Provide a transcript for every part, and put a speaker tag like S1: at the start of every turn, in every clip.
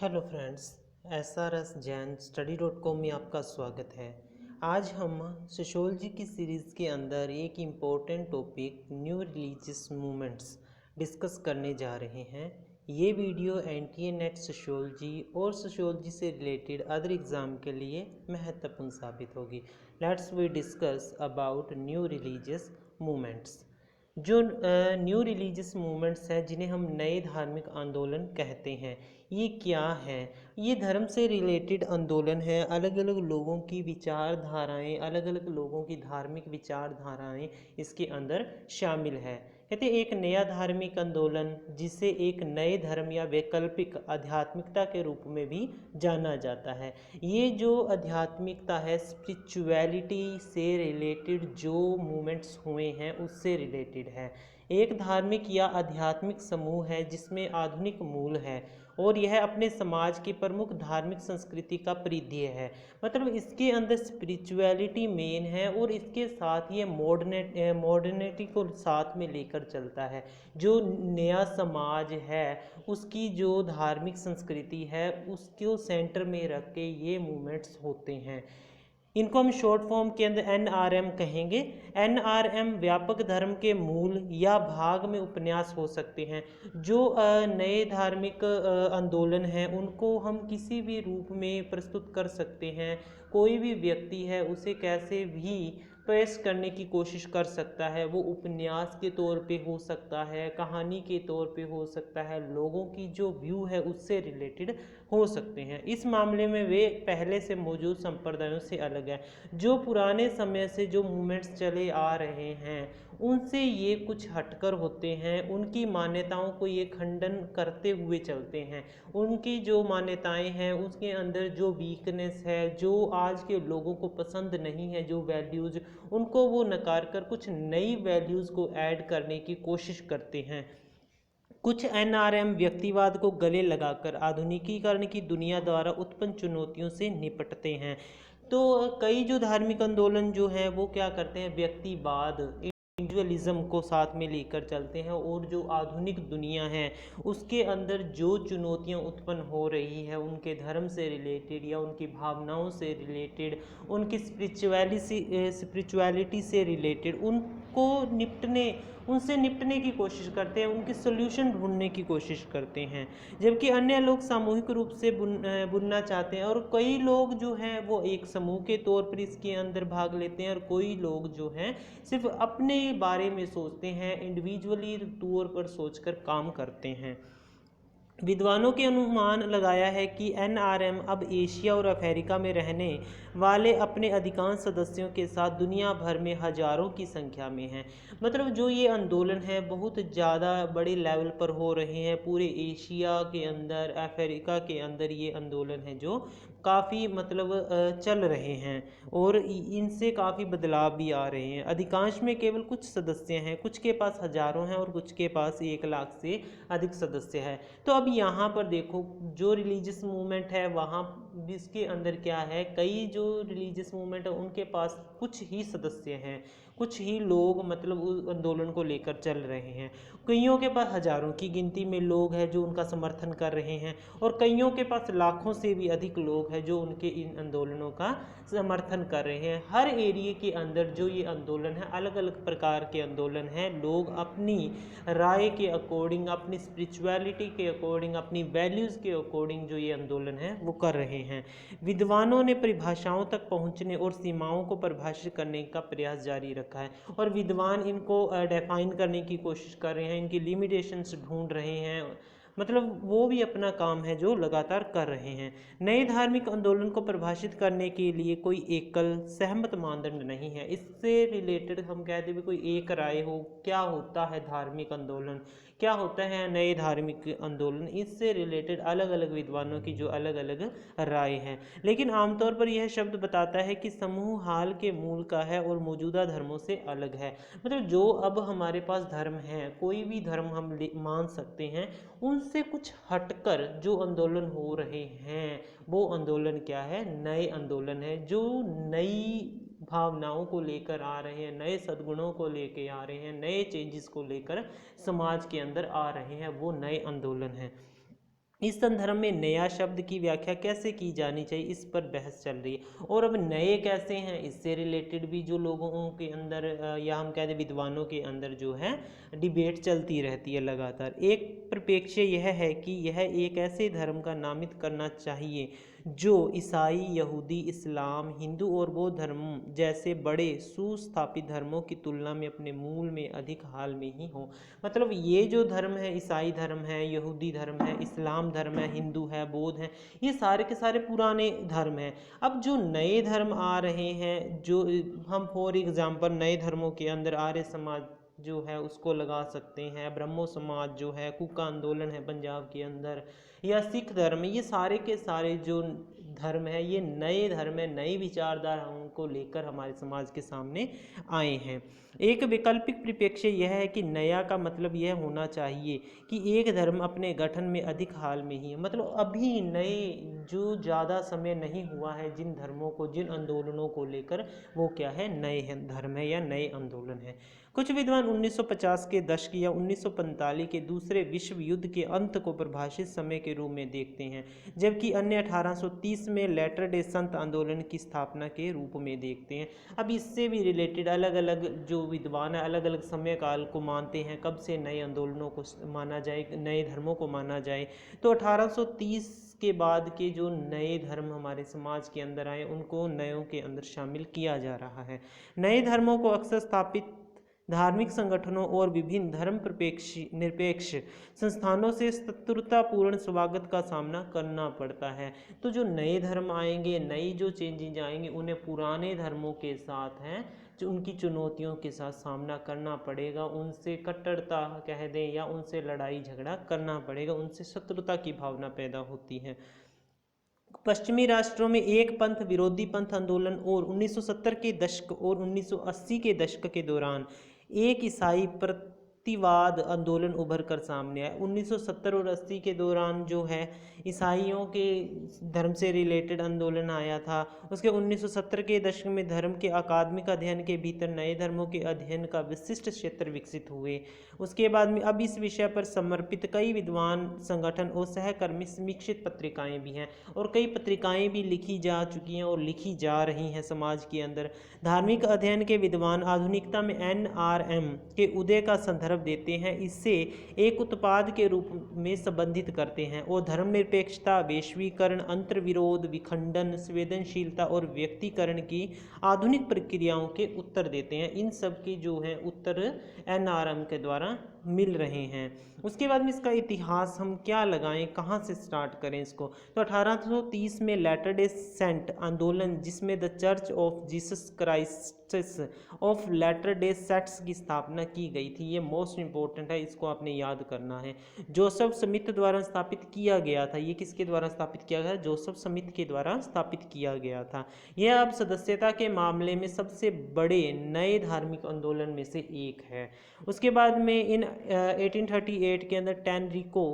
S1: Hello friends, SRS Jain study.com में आपका स्वागत है। आज हम सोशियोलॉजी की सीरीज़ के अंदर एक important topic new religious movements discuss करने जा रहे हैं। ये वीडियो NTA-NET सोशियोलॉजी और सोशियोलॉजी से रिलेटेड अदर एग्ज़ाम के लिए महत्वपूर्ण साबित होगी। Let's we discuss about new religious movements. जो न्यू रिलीजियस मूवमेंट्स हैं जिन्हें हम नए धार्मिक आंदोलन कहते हैं, ये क्या है? ये धर्म से रिलेटेड आंदोलन है। अलग अलग लोगों की विचारधाराएं, अलग अलग लोगों की धार्मिक विचारधाराएं इसके अंदर शामिल है। कहते हैं एक नया धार्मिक आंदोलन जिसे एक नए धर्म या वैकल्पिक आध्यात्मिकता के रूप में भी जाना जाता है। ये जो आध्यात्मिकता है, स्पिरिचुअलिटी से रिलेटेड जो मूवमेंट्स हुए हैं उससे रिलेटेड है। एक धार्मिक या आध्यात्मिक समूह है जिसमें आधुनिक मूल है और यह अपने समाज की प्रमुख धार्मिक संस्कृति का परिधेय है। मतलब इसके अंदर स्पिरिचुअलिटी मेन है और इसके साथ ये मॉडर्निटी को साथ में लेकर चलता है। जो नया समाज है उसकी जो धार्मिक संस्कृति है उसको सेंटर में रख के ये मूवमेंट्स होते हैं। इनको हम शॉर्ट फॉर्म के अंदर NRM कहेंगे। NRM व्यापक धर्म के मूल या भाग में उपन्यास हो सकते हैं। जो नए धार्मिक आंदोलन हैं उनको हम किसी भी रूप में प्रस्तुत कर सकते हैं। कोई भी व्यक्ति है उसे कैसे भी पेश करने की कोशिश कर सकता है। वो उपन्यास के तौर पे हो सकता है, कहानी के तौर पे हो सकता है, लोगों की जो व्यू है उससे रिलेटेड हो सकते हैं। इस मामले में वे पहले से मौजूद संप्रदायों से अलग है। जो पुराने समय से जो मूवमेंट्स चले आ रहे हैं उनसे ये कुछ हटकर होते हैं। उनकी मान्यताओं को ये खंडन करते हुए चलते हैं। उनकी जो मान्यताएं हैं उसके अंदर जो वीकनेस है, जो आज के लोगों को पसंद नहीं है, जो वैल्यूज़, उनको वो नकार कर कुछ नई वैल्यूज़ को ऐड करने की कोशिश करते हैं। कुछ NRM व्यक्तिवाद को गले लगाकर आधुनिकीकरण की दुनिया द्वारा उत्पन्न चुनौतियों से निपटते हैं। तो कई जो धार्मिक आंदोलन जो हैं वो क्या करते हैं, व्यक्तिवाद, इंडिविजुअलिज्म को साथ में लेकर चलते हैं और जो आधुनिक दुनिया है उसके अंदर जो चुनौतियां उत्पन्न हो रही है उनके धर्म से रिलेटेड या उनकी भावनाओं से रिलेटेड, उनकी स्पिरिचुअलिटी से रिलेटेड, उनसे निपटने की कोशिश करते हैं, उनके सोल्यूशन ढूंढने की कोशिश करते हैं। जबकि अन्य लोग सामूहिक रूप से बुनना चाहते हैं और कई लोग जो हैं वो एक समूह के तौर पर इसके अंदर भाग लेते हैं और कोई लोग जो हैं सिर्फ अपने बारे में सोचते हैं, इंडिविजुअली तौर पर सोचकर काम करते हैं। विद्वानों के अनुमान लगाया है कि NRM अब एशिया और अफ्रीका में रहने वाले अपने अधिकांश सदस्यों के साथ दुनिया भर में हजारों की संख्या में हैं। मतलब जो ये आंदोलन है बहुत ज़्यादा बड़े लेवल पर हो रहे हैं। पूरे एशिया के अंदर, अफ्रीका के अंदर ये आंदोलन है जो काफ़ी चल रहे हैं और इनसे काफ़ी बदलाव भी आ रहे हैं। अधिकांश में केवल कुछ सदस्य हैं, कुछ के पास हजारों हैं और कुछ के पास 1 लाख से अधिक सदस्य है। तो अब यहाँ पर देखो जो रिलीजियस मूवमेंट है वहाँ इसके अंदर क्या है, कई जो रिलीजियस मूवमेंट है उनके पास कुछ ही सदस्य हैं, कुछ ही लोग उस आंदोलन को लेकर चल रहे हैं। कईयों के पास हजारों की गिनती में लोग हैं जो उनका समर्थन कर रहे हैं और कईयों के पास लाखों से भी अधिक लोग हैं जो उनके इन आंदोलनों का समर्थन कर रहे हैं। हर एरिया के अंदर जो ये आंदोलन है, अलग अलग प्रकार के आंदोलन हैं। लोग अपनी राय के अकॉर्डिंग, अपनी स्पिरिचुअलिटी के अकॉर्डिंग, अपनी वैल्यूज़ के अकॉर्डिंग जो ये आंदोलन है वो कर रहे हैं। विद्वानों ने परिभाषाओं तक पहुंचने और सीमाओं को परिभाषित करने का प्रयास जारी रखा है और विद्वान इनको डिफाइन करने की कोशिश कर रहे हैं, इनकी लिमिटेशंस ढूंढ रहे हैं। वो भी अपना काम है जो लगातार कर रहे हैं। नए धार्मिक आंदोलन को परिभाषित करने के लिए कोई एकल सहमत मानदंड नहीं है। इससे रिलेटेड हम कहते हैं कोई एक राय हो, क्या होता है धार्मिक आंदोलन, क्या होता है नए धार्मिक आंदोलन, इससे रिलेटेड अलग अलग विद्वानों की जो अलग अलग राय है। लेकिन आमतौर पर यह शब्द बताता है कि समूह हाल के मूल का है और मौजूदा धर्मों से अलग है। जो अब हमारे पास धर्म है, कोई भी धर्म हम मान सकते हैं, उनसे कुछ हटकर जो आंदोलन हो रहे हैं वो आंदोलन क्या है, नए आंदोलन है। जो नई भावनाओं को लेकर आ रहे हैं, नए सद्गुणों को लेकर आ रहे हैं, नए चेंजेस को लेकर समाज के अंदर आ रहे हैं, वो नए आंदोलन हैं। इस संदर्भ में नया शब्द की व्याख्या कैसे की जानी चाहिए, इस पर बहस चल रही है। और अब नए कैसे हैं, इससे रिलेटेड भी जो लोगों के अंदर या हम कह दें विद्वानों के अंदर जो है डिबेट चलती रहती है लगातार। एक परिप्रेक्ष्य यह है कि यह एक ऐसे धर्म का नामित करना चाहिए जो ईसाई, यहूदी, इस्लाम, हिंदू और बौद्ध धर्म जैसे बड़े सुस्थापित धर्मों की तुलना में अपने मूल में अधिक हाल में ही हो। मतलब ये जो धर्म है, ईसाई धर्म है, यहूदी धर्म है, इस्लाम धर्म है, हिंदू है, बौद्ध है, ये सारे के सारे पुराने धर्म हैं। अब जो नए धर्म आ रहे हैं, जो हम फॉर एग्जांपल नए धर्मों के अंदर आर्य समाज जो है उसको लगा सकते हैं, ब्रह्मो समाज जो है, कुका आंदोलन है पंजाब के अंदर, या सिख धर्म, ये सारे के सारे जो धर्म है ये नए धर्म है, नई विचारधाराओं को लेकर हमारे समाज के सामने आए हैं। एक वैकल्पिक परिप्रेक्ष्य यह है कि नया का मतलब यह होना चाहिए कि एक धर्म अपने गठन में अधिक हाल में ही है, मतलब अभी नए जो ज़्यादा समय नहीं हुआ है जिन धर्मों को, जिन आंदोलनों को लेकर, वो क्या है, नए धर्म है या नए आंदोलन है। कुछ विद्वान 1950 के दशक या 1945 के दूसरे विश्व युद्ध के अंत को परिभाषित समय के रूप में देखते हैं, जबकि अन्य 1830 में लेटर डे संत आंदोलन की स्थापना के रूप में देखते हैं। अब इससे भी रिलेटेड अलग अलग जो विद्वान है अलग अलग समय काल को मानते हैं, कब से नए आंदोलनों को माना जाए, नए धर्मों को माना जाए। तो 1830 के बाद के जो नए धर्म हमारे समाज के अंदर आए उनको नयों के अंदर शामिल किया जा रहा है। नए धर्मों को अक्सर स्थापित धार्मिक संगठनों और विभिन्न धर्म निरपेक्ष संस्थानों से शत्रुतापूर्ण स्वागत का सामना करना पड़ता है। तो जो नए धर्म आएंगे, नई जो चेंजेज आएंगे, उन्हें पुराने धर्मों के साथ हैं जो उनकी चुनौतियों के साथ सामना करना पड़ेगा, उनसे कट्टरता कह दें या उनसे लड़ाई झगड़ा करना पड़ेगा, उनसे शत्रुता की भावना पैदा होती है। पश्चिमी राष्ट्रों में एक पंथ विरोधी पंथ आंदोलन और 1970 के दशक और 1980 के दशक के दौरान एक ईसाई प्रतिवाद आंदोलन उभर कर सामने आया। 1970 और 80 के दौरान जो है ईसाइयों के धर्म से रिलेटेड आंदोलन आया था। उसके 1970 के दशक में धर्म के अकादमिक अध्ययन के भीतर नए धर्मों के अध्ययन का विशिष्ट क्षेत्र विकसित हुए। उसके बाद में अब इस विषय पर समर्पित कई विद्वान संगठन और सहकर्मी समीक्षित पत्रिकाएं भी हैं और कई पत्रिकाएं भी लिखी जा चुकी हैं और लिखी जा रही हैं समाज के अंदर। धार्मिक अध्ययन के विद्वान आधुनिकता में NRM के उदय का संदर्भ देते हैं, इससे एक उत्पाद के रूप में संबंधित करते हैं और धर्मनिरपेक्षता, वैश्वीकरण, अंतर्विरोध, विखंडन, संवेदनशीलता और व्यक्तिकरण की आधुनिक प्रक्रियाओं के उत्तर देते हैं। इन सब के जो है उत्तर NRM के द्वारा मिल रहे हैं। उसके बाद में इसका इतिहास हम क्या लगाएं, कहाँ से स्टार्ट करें इसको, तो 1830 में लेटर डे सेंट आंदोलन, जिसमें the church of Jesus Christ of latter day saints की स्थापना की गई थी। ये मोस्ट इंपॉर्टेंट है, इसको आपने याद करना है। जोसेफ स्मिथ द्वारा स्थापित किया गया था। ये किसके द्वारा स्थापित किया गया? जोसेफ स्मिथ के द्वारा स्थापित किया गया था। यह अब सदस्यता के मामले में सबसे बड़े नए धार्मिक आंदोलन में से एक है। उसके बाद में इन 1838 के अंदर टेनरिको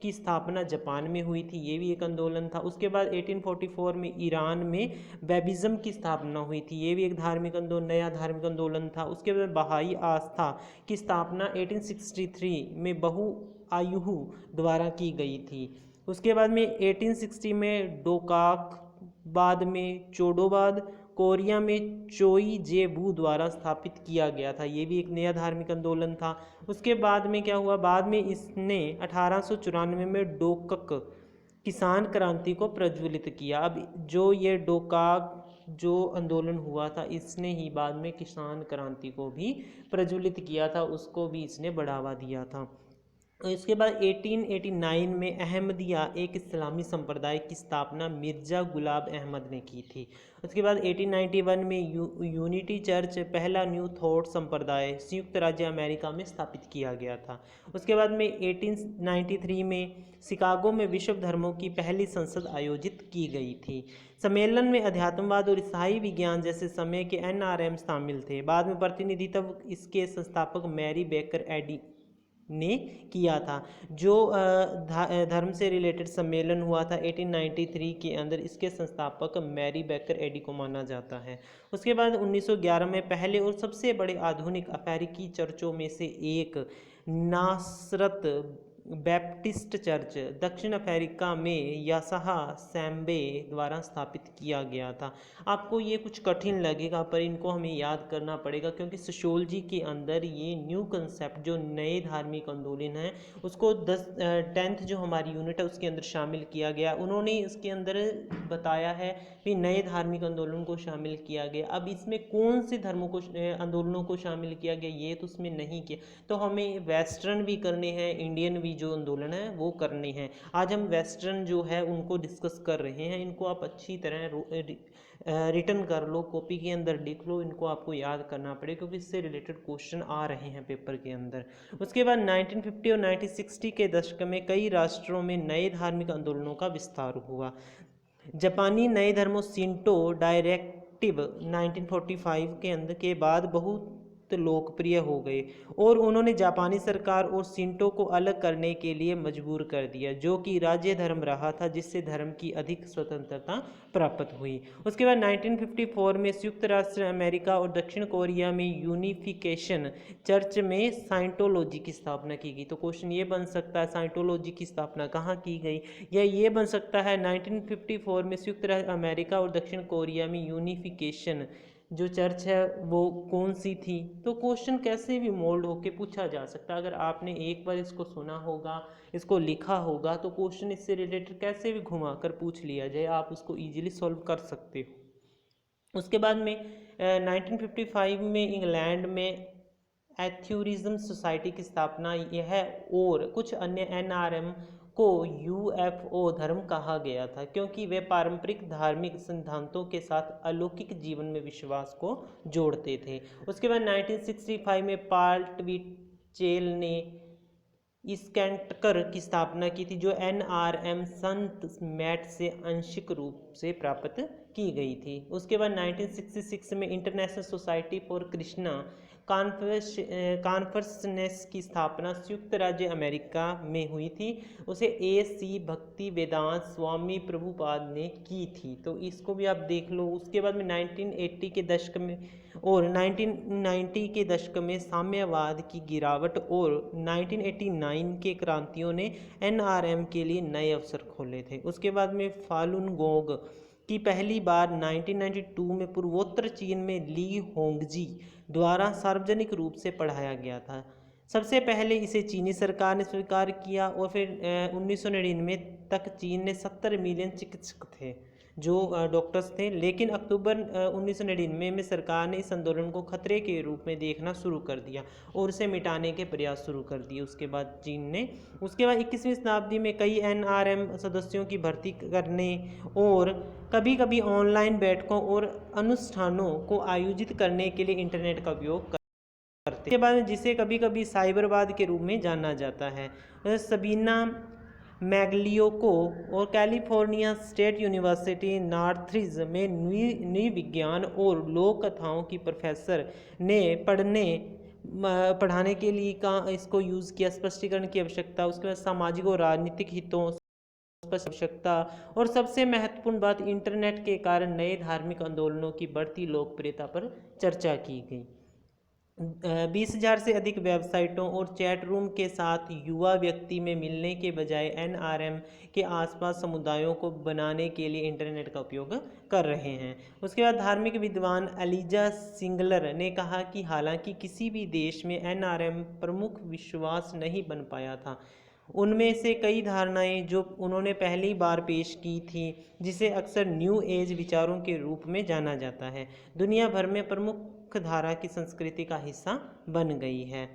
S1: की स्थापना जापान में हुई थी, ये भी एक आंदोलन था। उसके बाद 1844 में ईरान में बैबिज्म की स्थापना हुई थी, ये भी एक धार्मिक आंदोलन, नया धार्मिक आंदोलन था। उसके बाद बहाई आस्था की स्थापना 1863 में बहुआयुहु द्वारा की गई थी। उसके बाद में 1860 में डोकाक, बाद में चोडोबाद, कोरिया में चोई जेबू द्वारा स्थापित किया गया था, ये भी एक नया धार्मिक आंदोलन था। उसके बाद में क्या हुआ, बाद में इसने 1894 में डोकक किसान क्रांति को प्रज्वलित किया। अब जो ये डोकाक जो आंदोलन हुआ था, इसने ही बाद में किसान क्रांति को भी प्रज्वलित किया था, उसको भी इसने बढ़ावा दिया था। इसके बाद 1889 में अहमदिया एक इस्लामी संप्रदाय की स्थापना मिर्ज़ा गुलाब अहमद ने की थी। उसके बाद 1891 में यूनिटी चर्च, पहला न्यू थॉट संप्रदाय, संयुक्त राज्य अमेरिका में स्थापित किया गया था। उसके बाद में 1893 में शिकागो में विश्व धर्मों की पहली संसद आयोजित की गई थी। सम्मेलन में अध्यात्मवाद और ईसाई विज्ञान जैसे समय के NRM शामिल थे। बाद में प्रतिनिधित्व इसके संस्थापक मैरी बेकर एडी ने किया था। जो धर्म से रिलेटेड सम्मेलन हुआ था 1893 के अंदर, इसके संस्थापक मैरी बेकर एडी को माना जाता है। उसके बाद 1911 में पहले और सबसे बड़े आधुनिक अफ्रीकी चर्चों में से एक नासरत बैप्टिस्ट चर्च दक्षिण अफ्रीका में यासाहा सैम्बे द्वारा स्थापित किया गया था। आपको ये कुछ कठिन लगेगा पर इनको हमें याद करना पड़ेगा, क्योंकि सोशियोलॉजी के अंदर ये न्यू कंसेप्ट जो नए धार्मिक आंदोलन है उसको 10th जो हमारी यूनिट है उसके अंदर शामिल किया गया। उन्होंने इसके अंदर बताया है कि नए धार्मिक आंदोलन को शामिल किया गया। अब इसमें कौन से धर्मों को आंदोलनों को शामिल किया गया ये तो उसमें नहीं किया, तो हमें वेस्टर्न भी करने हैं, इंडियन भी जो आंदोलन है वो करने हैं। आज हम वेस्टर्न जो है उनको डिस्कस कर रहे हैं। इनको आप अच्छी तरह रिटर्न कर लो, कॉपी के अंदर लिख लो, इनको आपको याद करना पड़ेगा क्योंकि इससे रिलेटेड क्वेश्चन आ रहे हैं पेपर के अंदर। उसके बाद 1950 और 1960 के दशक में कई राष्ट्रों में नए धार्मिक आंदोलनों का विस्तार हुआ। जापानी नए धर्मों शिंटो डायरेक्टिव 1945 के अंदर के बाद बहुत लोकप्रिय हो गए और उन्होंने जापानी सरकार और शिंटो को अलग करने के लिए मजबूर कर दिया, जो कि राज्य धर्म रहा था, जिससे धर्म की अधिक स्वतंत्रता प्राप्त हुई। उसके बाद 1954 में संयुक्त राष्ट्र अमेरिका और दक्षिण कोरिया में यूनिफिकेशन चर्च में साइंटोलॉजी की स्थापना की गई। तो क्वेश्चन ये बन सकता है साइंटोलॉजी की स्थापना कहाँ की गई, या ये बन सकता है 1954 में संयुक्त राष्ट्र अमेरिका और दक्षिण कोरिया में यूनिफिकेशन जो चर्च है वो कौन सी थी। तो क्वेश्चन कैसे भी मोल्ड होके पूछा जा सकता है। अगर आपने एक बार इसको सुना होगा, इसको लिखा होगा, तो क्वेश्चन इससे रिलेटेड कैसे भी घुमा कर पूछ लिया जाए, आप उसको इजीली सॉल्व कर सकते हो। उसके बाद में 1955 में इंग्लैंड में एथ्यूरिज्म सोसाइटी की स्थापना यह और कुछ अन्य NRM को UFO धर्म कहा गया था, क्योंकि वे पारंपरिक धार्मिक सिद्धांतों के साथ अलौकिक जीवन में विश्वास को जोड़ते थे। उसके बाद 1965 में पाल ट्विचेल ने स्कैंटकर की स्थापना की थी, जो NRM संत मैट से आंशिक रूप से प्राप्त की गई थी। उसके बाद 1966 में international society for Krishna conference की स्थापना संयुक्त राज्य अमेरिका में हुई थी। उसे AC भक्ति वेदांत स्वामी प्रभुपाद ने की थी, तो इसको भी आप देख लो। उसके बाद में 1980 के दशक में और 1990 के दशक में साम्यवाद की गिरावट और 1989 के क्रांतियों ने NRM के लिए नए अवसर खोले थे। उसके बाद में फालुन गोंग की पहली बार 1992 में पूर्वोत्तर चीन में ली होंगजी द्वारा सार्वजनिक रूप से पढ़ाया गया था। सबसे पहले इसे चीनी सरकार ने स्वीकार किया और फिर 1999 तक चीन ने 70 मिलियन चिकित्सक थे जो डॉक्टर्स थे, लेकिन अक्टूबर 1999 में सरकार ने इस आंदोलन को खतरे के रूप में देखना शुरू कर दिया और उसे मिटाने के प्रयास शुरू कर दिए उसके बाद चीन ने। उसके बाद 21वीं शताब्दी में कई NRM सदस्यों की भर्ती करने और कभी कभी ऑनलाइन बैठकों और अनुष्ठानों को आयोजित करने के लिए इंटरनेट का उपयोग करते के बाद जिसे कभी कभी साइबरवाद के रूप में जाना जाता है। सबीना मैग्लियोको और कैलिफोर्निया स्टेट यूनिवर्सिटी नॉर्थरिज में नई विज्ञान और लोक कथाओं की प्रोफेसर ने पढ़ाने के लिए इसको यूज़ किया, स्पष्टीकरण की आवश्यकता। उसके बाद सामाजिक और राजनीतिक हितों आवश्यकता और सबसे महत्वपूर्ण बात, इंटरनेट के कारण नए धार्मिक आंदोलनों की बढ़ती लोकप्रियता पर चर्चा की गई। 20,000 से अधिक वेबसाइटों और चैट रूम के साथ युवा व्यक्ति में मिलने के बजाय NRM के आसपास समुदायों को बनाने के लिए इंटरनेट का उपयोग कर रहे हैं। उसके बाद धार्मिक विद्वान एलिजा सिंगलर ने कहा कि हालांकि किसी भी देश में NRM प्रमुख विश्वास नहीं बन पाया था, उनमें से कई धारणाएं जो उन्होंने पहली बार पेश की थी, जिसे अक्सर न्यू एज विचारों के रूप में जाना जाता है, दुनिया भर में प्रमुख धारा की संस्कृति का हिस्सा बन गई है।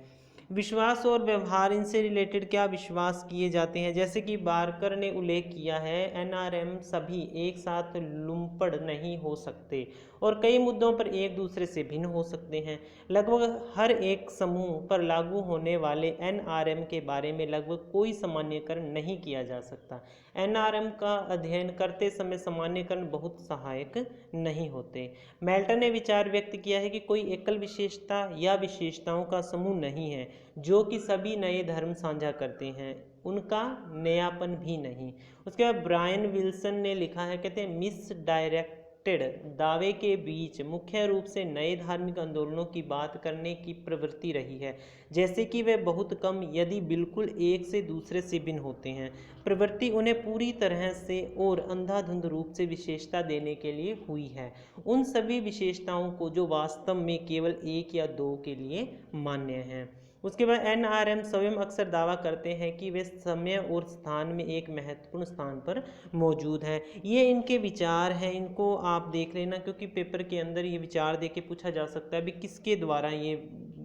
S1: विश्वास और व्यवहार, इनसे रिलेटेड क्या विश्वास किए जाते हैं, जैसे कि बारकर ने उल्लेख किया है, NRM सभी एक साथ लुम्पड़ नहीं हो सकते और कई मुद्दों पर एक दूसरे से भिन्न हो सकते हैं। लगभग हर एक समूह पर लागू होने वाले NRM के बारे में लगभग कोई सामान्यकरण नहीं किया जा सकता। NRM का अध्ययन करते समय सामान्यकरण बहुत सहायक नहीं होते। मेल्टन ने विचार व्यक्त किया है कि कोई एकल विशेषता या विशेषताओं का समूह नहीं है जो कि सभी नए धर्म साझा करते हैं, उनका नयापन भी नहीं। उसके बाद ब्रायन विल्सन ने लिखा है, कहते हैं मिस डायरेक्ट कंस्ट्रक्टेड दावे के बीच मुख्य रूप से नए धार्मिक आंदोलनों की बात करने की प्रवृत्ति रही है, जैसे कि वे बहुत कम यदि बिल्कुल एक से दूसरे से भिन्न होते हैं। प्रवृत्ति उन्हें पूरी तरह से और अंधाधुंध रूप से विशेषता देने के लिए हुई है, उन सभी विशेषताओं को जो वास्तव में केवल एक या दो के लिए मान्य हैं। उसके बाद एनआरएम स्वयं अक्सर दावा करते हैं कि वे समय और स्थान में एक महत्वपूर्ण स्थान पर मौजूद हैं। ये इनके विचार हैं, इनको आप देख लेना, क्योंकि पेपर के अंदर ये विचार दे के पूछा जा सकता है भी किसके द्वारा ये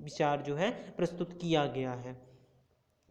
S1: विचार जो है प्रस्तुत किया गया है।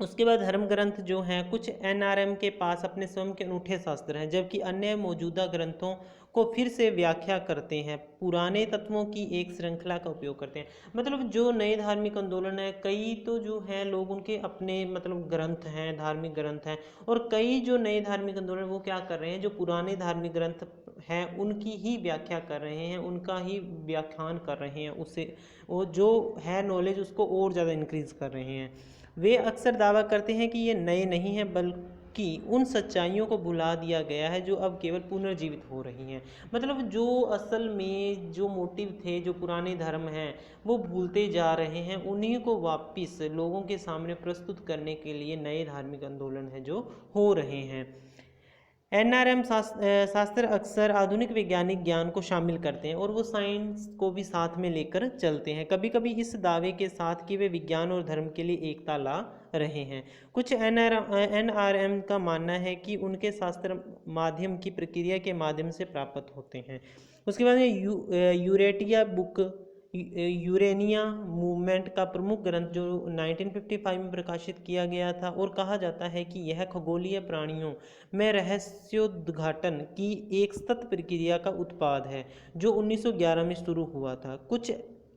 S1: उसके बाद धर्म ग्रंथ जो हैं, कुछ एनआरएम के पास अपने स्वयं के अनूठे शास्त्र हैं, जबकि अन्य मौजूदा ग्रंथों को फिर से व्याख्या करते हैं, पुराने तत्वों की एक श्रृंखला का उपयोग करते हैं। मतलब जो नए धार्मिक आंदोलन है, कई तो जो हैं लोग उनके अपने मतलब ग्रंथ हैं, धार्मिक ग्रंथ हैं, और कई जो नए धार्मिक आंदोलन वो क्या कर रहे हैं, जो पुराने धार्मिक ग्रंथ हैं उनकी ही व्याख्या कर रहे हैं, उनका ही व्याख्यान कर रहे हैं, उसे वो जो है नॉलेज उसको और ज़्यादा इंक्रीज कर रहे हैं। वे अक्सर दावा करते हैं कि ये नए नहीं हैं, बल्कि उन सच्चाइयों को भुला दिया गया है जो अब केवल पुनर्जीवित हो रही हैं। मतलब जो असल में जो मोटिव थे, जो पुराने धर्म हैं वो भूलते जा रहे हैं, उन्हीं को वापस लोगों के सामने प्रस्तुत करने के लिए नए धार्मिक आंदोलन हैं जो हो रहे हैं। एनआरएम शास्त्र अक्सर आधुनिक वैज्ञानिक ज्ञान को शामिल करते हैं और वो साइंस को भी साथ में लेकर चलते हैं, कभी कभी इस दावे के साथ कि वे विज्ञान और धर्म के लिए एकता ला रहे हैं। कुछ एनआरएम का मानना है कि उनके शास्त्र माध्यम की प्रक्रिया के माध्यम से प्राप्त होते हैं। उसके बाद यूरेटिया बुक यूरेनिया मूवमेंट का प्रमुख ग्रंथ जो 1955 में प्रकाशित किया गया था, और कहा जाता है कि यह खगोलीय प्राणियों में रहस्योद्घाटन की एक सतत प्रक्रिया का उत्पाद है जो 1911 में शुरू हुआ था। कुछ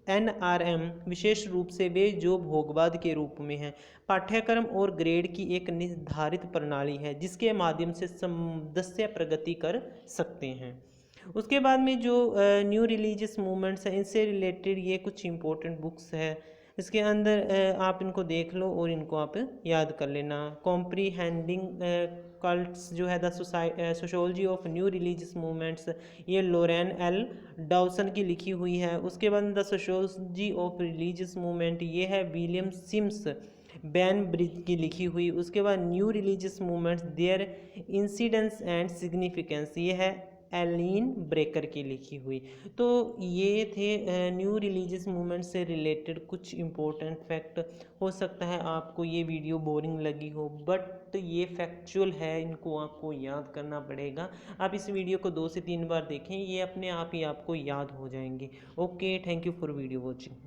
S1: एनआरएम विशेष रूप से वे जो भोगवाद के रूप में हैं, पाठ्यक्रम और ग्रेड की एक निर्धारित प्रणाली है जिसके माध्यम से सदस्य प्रगति कर सकते हैं। उसके बाद में जो न्यू रिलीजियस मूवमेंट्स हैं, इनसे रिलेटेड ये कुछ इंपॉर्टेंट बुक्स है, इसके अंदर आप इनको देख लो और इनको आप याद कर लेना। कॉम्प्रीहेंडिंग कल्ट्स जो है the sociology of new religious movements, ये लोरेन एल डाउसन की लिखी हुई है। उसके बाद the sociology of religious movement, ये है विलियम सिम्स बैन ब्रिज की लिखी हुई। उसके बाद new religious movements their incidence and significance, ये है एलिन ब्रेकर की लिखी हुई। तो ये थे न्यू रिलीजियस मूवमेंट से रिलेटेड कुछ इम्पोर्टेंट फैक्ट। हो सकता है आपको ये वीडियो बोरिंग लगी हो, बट ये फैक्चुअल है, इनको आपको याद करना पड़ेगा। आप इस वीडियो को 2 से 3 बार देखें, ये अपने आप ही आपको याद हो जाएंगे। Okay, thank you for video watching.